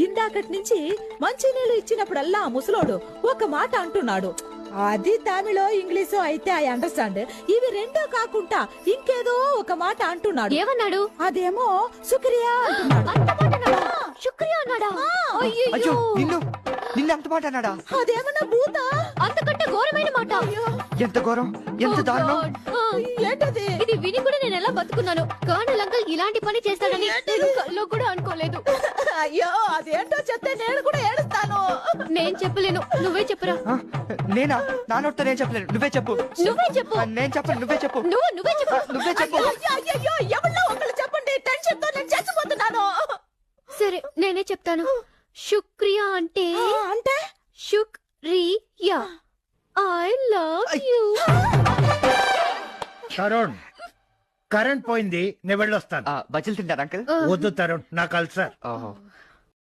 ఇందాకటి నుంచి మంచినీళ్ళు ఇచ్చినప్పుడల్లా ఆ ముసలోడు ఒక మాట అంటున్నాడు. అది తమిళో ఇంగ్లీషో అయితే ఐ అండర్స్టాండ్. ఇవి రెండో కాకుండా ఇంకేదో ఒక మాట అంటున్నాడు. ఏమన్నాడు? అదేమో శుక్రియా అంటున్నాడు. శుక్రియా అన్నాడా? అయ్యో అయ్యో, నిన్న అంత మాట అన్నాడా? అదేమన్నా భూతా? అంతకంటే ఘోరమైన మాట. ఎంత ఘోరం, ఎంత దారుణం. ఏంటది? ఇది విని కూడా నేను ఎలా బతుకున్నాను. కర్నల్ అంకుల్ ఇలాంటి పని చేస్తాడని నేను కల్లో కూడా అనుకోలేదు. అయ్యో అదేంటో చెప్తే నేను కూడా ఏడుస్తాను. నేను చెప్పలేను, నువ్వే చెప్పురా. ఆ, నేనా? నా నోటితో నేను చెప్పలేను, నువ్వే చెప్పు. నువ్వే చెప్పు. నేను చెప్పను, నువ్వే చెప్పు. నువ్వే చెప్పు. నువ్వే చెప్పు. అయ్యో ఎవరిలో ఒకళ్ళు చెప్పండి, టెన్షన్ తో నేను చచ్చిపోతున్నాను. సరే నేనే చెప్తాను. శుక్రియా అంటే అంటే శుక్రియా. I love you. Tarun, current పోయింది, నేను వెళ్ళొస్తాను. బజ్జీలు తింటారా అంకుల్? వద్దు తరుణ్, నాకు అల్సర్. ఓహో